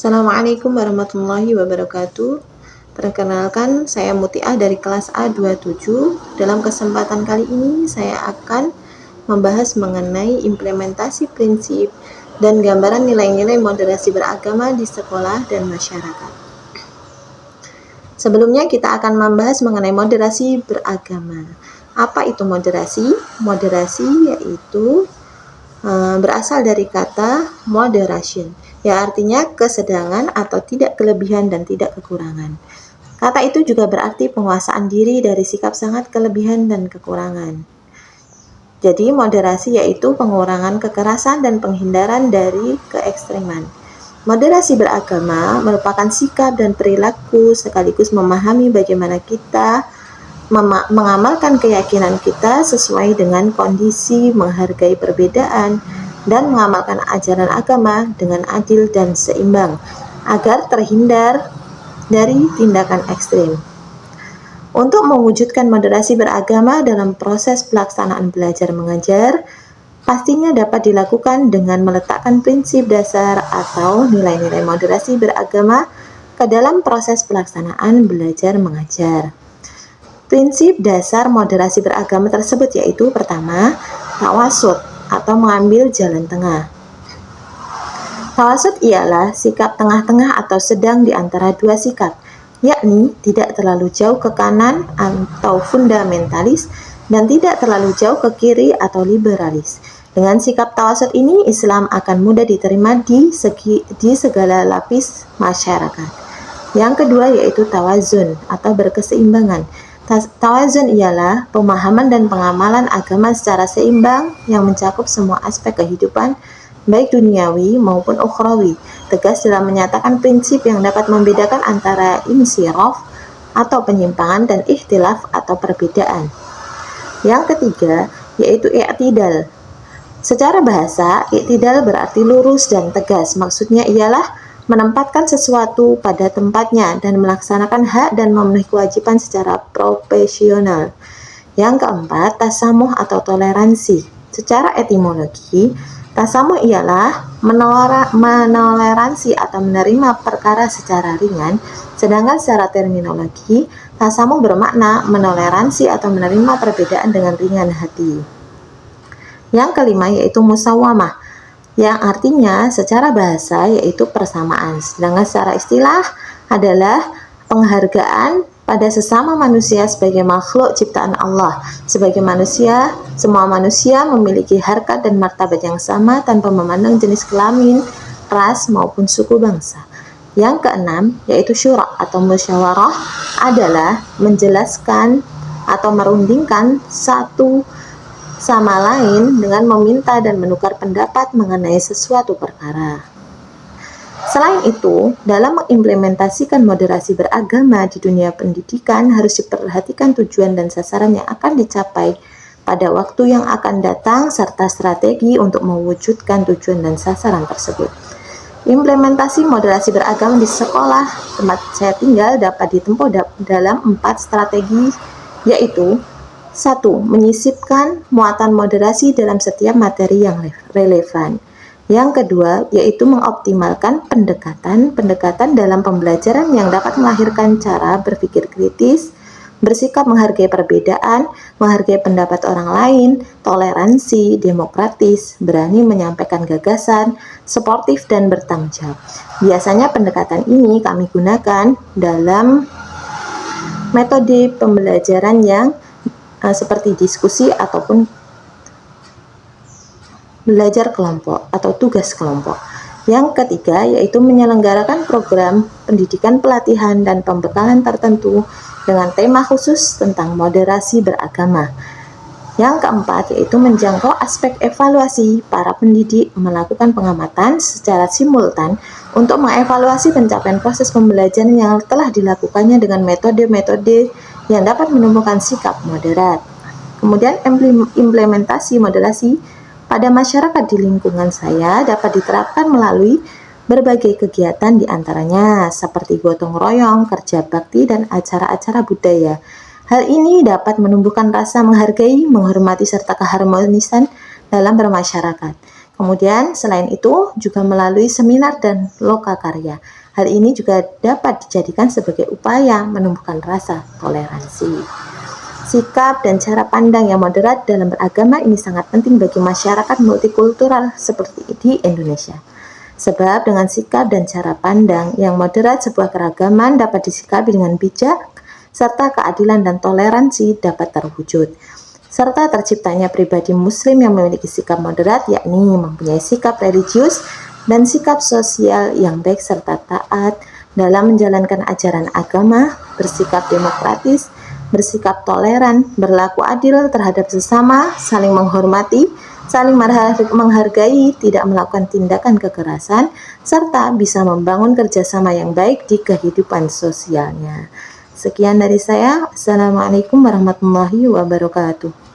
Assalamualaikum warahmatullahi wabarakatuh. Perkenalkan, saya Mutiah dari kelas A27. Dalam kesempatan kali ini, saya akan membahas mengenai implementasi prinsip dan gambaran nilai-nilai moderasi beragama di sekolah dan masyarakat. Sebelumnya, kita akan membahas mengenai moderasi beragama. Apa itu moderasi? Moderasi yaitu berasal dari kata moderation, yang artinya kesedangan atau tidak kelebihan dan tidak kekurangan. Kata itu juga berarti penguasaan diri dari sikap sangat kelebihan dan kekurangan. Jadi moderasi yaitu pengurangan kekerasan dan penghindaran dari keekstreman. Moderasi beragama merupakan sikap dan perilaku sekaligus memahami bagaimana kita mengamalkan keyakinan kita sesuai dengan kondisi, menghargai perbedaan, dan mengamalkan ajaran agama dengan adil dan seimbang agar terhindar dari tindakan ekstrim. Untuk mewujudkan moderasi beragama dalam proses pelaksanaan belajar mengajar, pastinya dapat dilakukan dengan meletakkan prinsip dasar atau nilai-nilai moderasi beragama ke dalam proses pelaksanaan belajar mengajar. Prinsip dasar moderasi beragama tersebut yaitu pertama, tawasud atau mengambil jalan tengah. Tawasud ialah sikap tengah-tengah atau sedang di antara dua sikap, yakni tidak terlalu jauh ke kanan atau fundamentalis dan tidak terlalu jauh ke kiri atau liberalis. Dengan sikap tawasud ini, Islam akan mudah diterima di segala lapis masyarakat. Yang kedua yaitu tawazun atau berkeseimbangan. Tawazun ialah pemahaman dan pengamalan agama secara seimbang yang mencakup semua aspek kehidupan, baik duniawi maupun ukhrawi, tegas dalam menyatakan prinsip yang dapat membedakan antara insiraf atau penyimpangan dan ikhtilaf atau perbedaan. Yang ketiga yaitu i'tidal. Secara bahasa, i'tidal berarti lurus dan tegas. Maksudnya ialah menempatkan sesuatu pada tempatnya dan melaksanakan hak dan memenuhi kewajiban secara profesional. Yang keempat, tasamuh atau toleransi. Secara etimologi, tasamuh ialah menoleransi atau menerima perkara secara ringan, sedangkan secara terminologi, tasamuh bermakna menoleransi atau menerima perbedaan dengan ringan hati. Yang kelima yaitu musawamah, yang artinya secara bahasa yaitu persamaan, sedangkan secara istilah adalah penghargaan pada sesama manusia sebagai makhluk ciptaan Allah. Sebagai manusia, semua manusia memiliki harkat dan martabat yang sama tanpa memandang jenis kelamin, ras maupun suku bangsa. Yang keenam yaitu syura atau musyawarah adalah menjelaskan atau merundingkan satu sama lain dengan meminta dan menukar pendapat mengenai sesuatu perkara. Selain itu, dalam mengimplementasikan moderasi beragama di dunia pendidikan harus diperhatikan tujuan dan sasaran yang akan dicapai pada waktu yang akan datang serta strategi untuk mewujudkan tujuan dan sasaran tersebut. Implementasi moderasi beragama di sekolah tempat saya tinggal dapat ditempuh dalam 4 strategi, yaitu 1. Menyisipkan muatan moderasi dalam setiap materi yang relevan. Yang kedua, yaitu mengoptimalkan pendekatan dalam pembelajaran yang dapat melahirkan cara berpikir kritis, bersikap menghargai perbedaan, menghargai pendapat orang lain, toleransi, demokratis, berani menyampaikan gagasan, sportif, dan bertanggung jawab. Biasanya pendekatan ini kami gunakan dalam metode pembelajaran yang seperti diskusi ataupun belajar kelompok atau tugas kelompok. Yang ketiga yaitu menyelenggarakan program pendidikan pelatihan dan pembekalan tertentu dengan tema khusus tentang moderasi beragama. Yang keempat yaitu menjangkau aspek evaluasi. Para pendidik melakukan pengamatan secara simultan untuk mengevaluasi pencapaian proses pembelajaran yang telah dilakukannya dengan metode-metode yang dapat menumbuhkan sikap moderat. Kemudian implementasi moderasi pada masyarakat di lingkungan saya dapat diterapkan melalui berbagai kegiatan diantaranya seperti gotong royong, kerja bakti, dan acara-acara budaya. Hal ini dapat menumbuhkan rasa menghargai, menghormati, serta keharmonisan dalam bermasyarakat. Kemudian selain itu juga melalui seminar dan lokakarya. Hal ini juga dapat dijadikan sebagai upaya menumbuhkan rasa toleransi. Sikap dan cara pandang yang moderat dalam beragama ini sangat penting bagi masyarakat multikultural seperti di Indonesia. Sebab dengan sikap dan cara pandang yang moderat, sebuah keragaman dapat disikapi dengan bijak, serta keadilan dan toleransi dapat terwujud. Serta terciptanya pribadi muslim yang memiliki sikap moderat, yakni mempunyai sikap religius dan sikap sosial yang baik serta taat dalam menjalankan ajaran agama, bersikap demokratis, bersikap toleran, berlaku adil terhadap sesama, saling menghormati, saling menghargai, tidak melakukan tindakan kekerasan, serta bisa membangun kerjasama yang baik di kehidupan sosialnya. Sekian dari saya. Assalamualaikum warahmatullahi wabarakatuh.